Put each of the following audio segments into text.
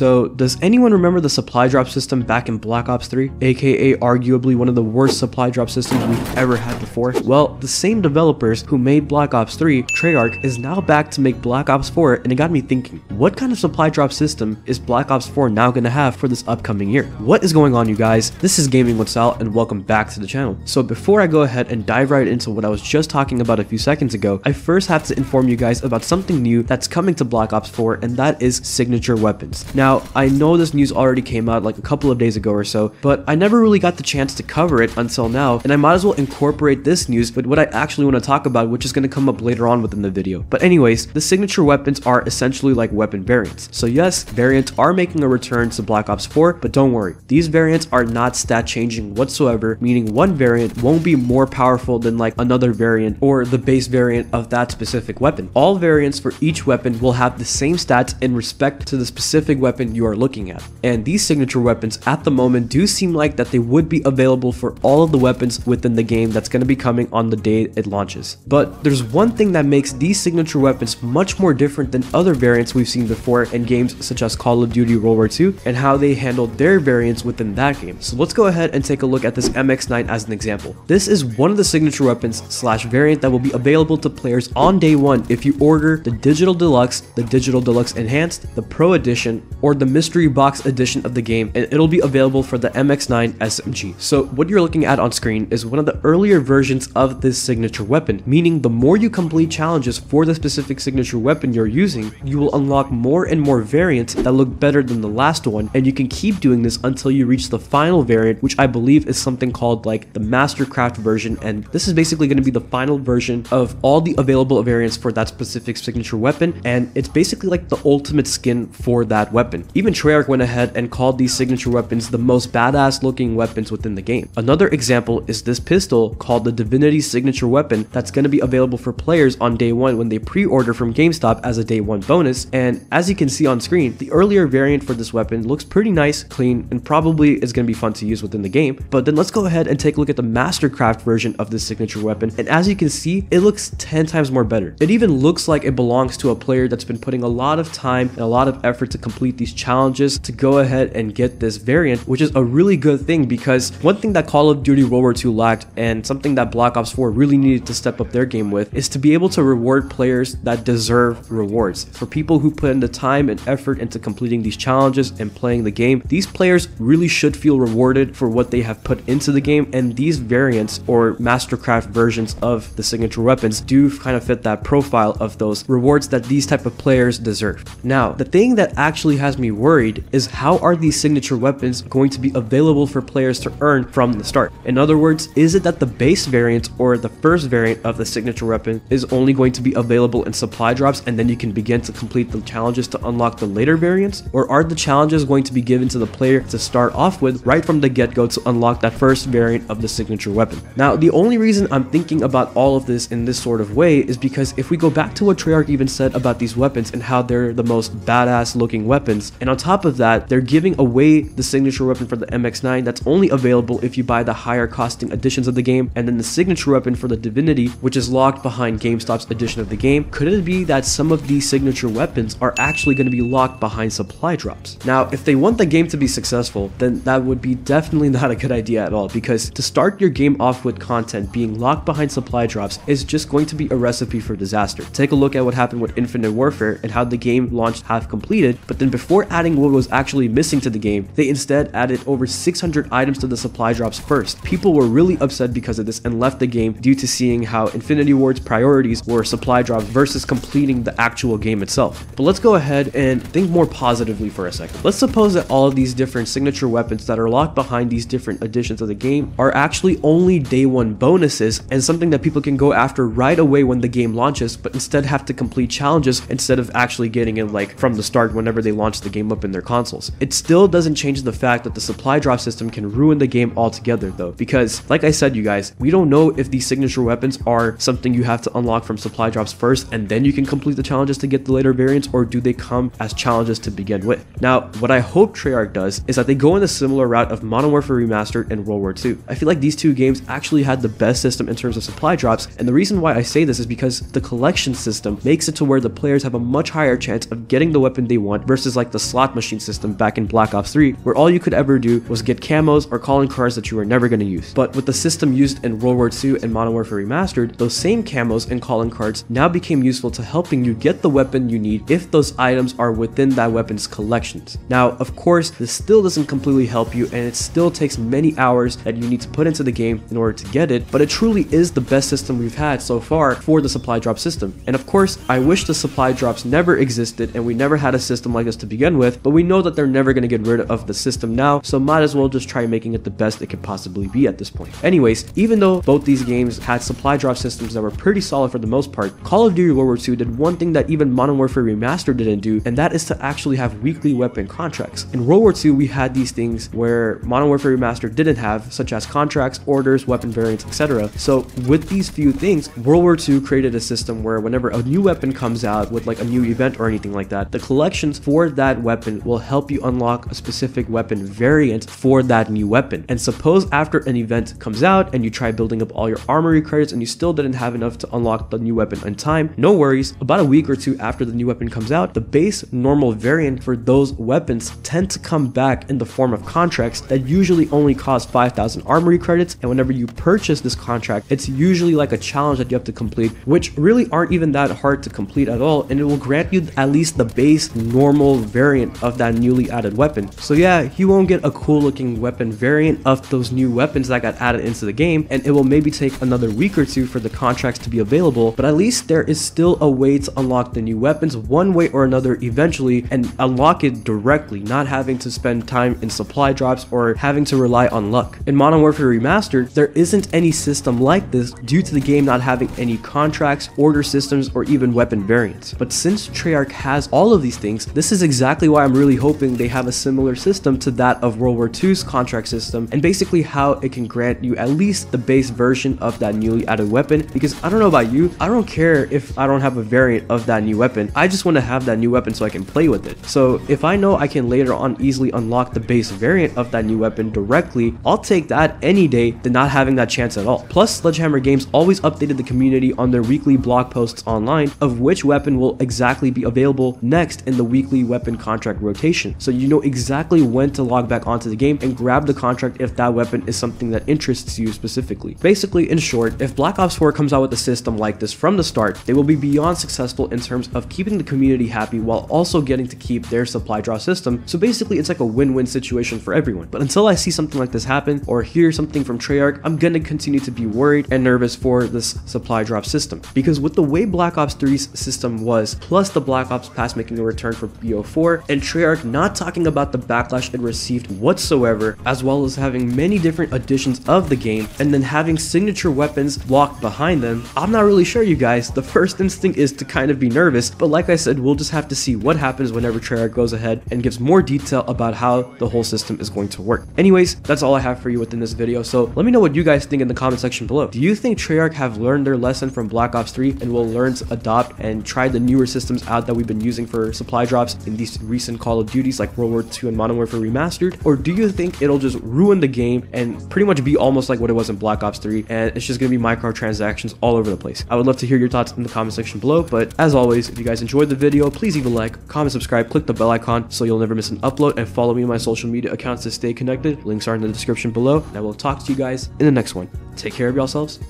So does anyone remember the supply drop system back in Black Ops 3, aka arguably one of the worst supply drop systems we've ever had before? Well, the same developers who made Black Ops 3, Treyarch, is now back to make Black Ops 4, and it got me thinking, what kind of supply drop system is Black Ops 4 now going to have for this upcoming year? What is going on, you guys? This is GamingWithSal, and welcome back to the channel. So before I go ahead and dive right into what I was just talking about a few seconds ago, I first have to inform you guys about something new that's coming to Black Ops 4, and that is signature weapons. Now, I know this news already came out like a couple of days ago or so, but I never really got the chance to cover it until now, and I might as well incorporate this news with what I actually want to talk about, which is going to come up later on within the video. But anyways, the signature weapons are essentially like weapon variants. So yes, variants are making a return to Black Ops 4, but don't worry, these variants are not stat changing whatsoever, meaning one variant won't be more powerful than like another variant or the base variant of that specific weapon. All variants for each weapon will have the same stats in respect to the specific weapon you are looking at. And these signature weapons at the moment do seem like that they would be available for all of the weapons within the game that's going to be coming on the day it launches. But there's one thing that makes these signature weapons much more different than other variants we've seen before in games such as Call of Duty World War II and how they handled their variants within that game. So let's go ahead and take a look at this MX9 as an example. This is one of the signature weapons slash variant that will be available to players on day one if you order the Digital Deluxe, the Digital Deluxe Enhanced, the Pro Edition, or the Mystery Box Edition of the game, and it'll be available for the MX9 SMG. So what you're looking at on screen is one of the earlier versions of this signature weapon, meaning the more you complete challenges for the specific signature weapon you're using, you will unlock more and more variants that look better than the last one, and you can keep doing this until you reach the final variant, which I believe is something called like the Mastercraft version, and this is basically going to be the final version of all the available variants for that specific signature weapon, and it's basically like the ultimate skin for that weapon. Even Treyarch went ahead and called these signature weapons the most badass looking weapons within the game. Another example is this pistol called the Divinity signature weapon that's going to be available for players on day one when they pre-order from GameStop as a day one bonus, and as you can see on screen, the earlier variant for this weapon looks pretty nice, clean, and probably is going to be fun to use within the game. But then let's go ahead and take a look at the Mastercraft version of this signature weapon, and as you can see, it looks 10 times more better. It even looks like it belongs to a player that's been putting a lot of time and a lot of effort to complete these challenges to go ahead and get this variant, which is a really good thing, because one thing that Call of Duty World War II lacked, and something that Black Ops 4 really needed to step up their game with, is to be able to reward players that deserve rewards. For people who put in the time and effort into completing these challenges and playing the game, these players really should feel rewarded for what they have put into the game, and these variants or Mastercraft versions of the signature weapons do kind of fit that profile of those rewards that these type of players deserve. Now, the thing that actually has me worried is how are these signature weapons going to be available for players to earn from the start? In other words, is it that the base variant or the first variant of the signature weapon is only going to be available in supply drops, and then you can begin to complete the challenges to unlock the later variants? Or are the challenges going to be given to the player to start off with right from the get-go to unlock that first variant of the signature weapon? Now, the only reason I'm thinking about all of this in this sort of way is because if we go back to what Treyarch even said about these weapons and how they're the most badass looking weapons, and on top of that, they're giving away the signature weapon for the MX9 that's only available if you buy the higher costing editions of the game, and then the signature weapon for the Divinity, which is locked behind GameStop's edition of the game. Could it be that some of these signature weapons are actually going to be locked behind supply drops? Now, if they want the game to be successful, then that would be definitely not a good idea at all, because to start your game off with content being locked behind supply drops is just going to be a recipe for disaster. Take a look at what happened with Infinite Warfare and how the game launched half completed, but then before adding what was actually missing to the game, they instead added over 600 items to the supply drops first. People were really upset because of this and left the game due to seeing how Infinity Ward's priorities were supply drops versus completing the actual game itself. But let's go ahead and think more positively for a second. Let's suppose that all of these different signature weapons that are locked behind these different editions of the game are actually only day one bonuses and something that people can go after right away when the game launches, but instead have to complete challenges instead of actually getting it like from the start whenever they launch the game up in their consoles. It still doesn't change the fact that the supply drop system can ruin the game altogether though, because like I said, you guys, we don't know if these signature weapons are something you have to unlock from supply drops first and then you can complete the challenges to get the later variants, or do they come as challenges to begin with? Now, what I hope Treyarch does is that they go in a similar route of Modern Warfare Remastered and World War II. I feel like these two games actually had the best system in terms of supply drops, and the reason why I say this is because the collection system makes it to where the players have a much higher chance of getting the weapon they want versus like like the slot machine system back in Black Ops 3, where all you could ever do was get camos or calling cards that you were never going to use. But with the system used in World War II and Modern Warfare Remastered, those same camos and calling cards now became useful to helping you get the weapon you need if those items are within that weapon's collections. Now, of course, this still doesn't completely help you, and it still takes many hours that you need to put into the game in order to get it, but it truly is the best system we've had so far for the supply drop system. And of course, I wish the supply drops never existed and we never had a system like this to begin with, but we know that they're never going to get rid of the system now, so might as well just try making it the best it could possibly be at this point. Anyways, even though both these games had supply drop systems that were pretty solid for the most part, Call of Duty World War II did one thing that even Modern Warfare Remastered didn't do, and that is to actually have weekly weapon contracts. In World War II, we had these things where Modern Warfare Remastered didn't have, such as contracts, orders, weapon variants, etc. So with these few things, World War II created a system where whenever a new weapon comes out with like a new event or anything like that, the collections for that weapon will help you unlock a specific weapon variant for that new weapon. And suppose after an event comes out and you try building up all your armory credits and you still didn't have enough to unlock the new weapon in time, no worries, about a week or two after the new weapon comes out, the base normal variant for those weapons tend to come back in the form of contracts that usually only cost 5,000 armory credits, and whenever you purchase this contract, it's usually like a challenge that you have to complete, which really aren't even that hard to complete at all, and it will grant you at least the base normal variant of that newly added weapon. So yeah, you won't get a cool looking weapon variant of those new weapons that got added into the game, and it will maybe take another week or two for the contracts to be available, but at least there is still a way to unlock the new weapons one way or another eventually, and unlock it directly, not having to spend time in supply drops or having to rely on luck. In Modern Warfare Remastered, there isn't any system like this due to the game not having any contracts, order systems, or even weapon variants. But since Treyarch has all of these things, this is exactly why I'm really hoping they have a similar system to that of World War II's contract system, and basically how it can grant you at least the base version of that newly added weapon. Because I don't know about you, I don't care if I don't have a variant of that new weapon, I just want to have that new weapon so I can play with it. So if I know I can later on easily unlock the base variant of that new weapon directly, I'll take that any day than not having that chance at all. Plus, Sledgehammer Games always updated the community on their weekly blog posts online of which weapon will exactly be available next in the weekly weapon contract rotation, so you know exactly when to log back onto the game and grab the contract if that weapon is something that interests you specifically. Basically, in short, if Black Ops 4 comes out with a system like this from the start, they will be beyond successful in terms of keeping the community happy while also getting to keep their supply drop system. So basically, it's like a win-win situation for everyone. But until I see something like this happen or hear something from Treyarch, I'm gonna continue to be worried and nervous for this supply drop system, because with the way Black Ops 3's system was, plus the Black Ops Pass making a return for BO4, and Treyarch not talking about the backlash it received whatsoever, as well as having many different editions of the game and then having signature weapons locked behind them, I'm not really sure, you guys. The first instinct is to kind of be nervous, but like I said, we'll just have to see what happens whenever Treyarch goes ahead and gives more detail about how the whole system is going to work. Anyways, that's all I have for you within this video, so let me know what you guys think in the comment section below. Do you think Treyarch have learned their lesson from Black Ops 3 and will learn to adopt and try the newer systems out that we've been using for supply drops in these recent Call of Duties like World War II and Modern Warfare Remastered? Or do you think it'll just ruin the game and pretty much be almost like what it was in Black Ops 3, and it's just gonna be microtransactions all over the place? I would love to hear your thoughts in the comment section below, but as always, if you guys enjoyed the video, please leave a like, comment, subscribe, click the bell icon so you'll never miss an upload, and follow me on my social media accounts to stay connected. Links are in the description below, and I will talk to you guys in the next one. Take care of yourselves,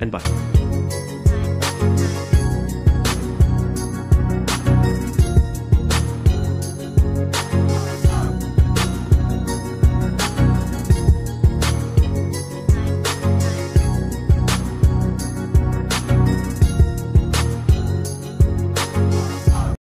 and bye.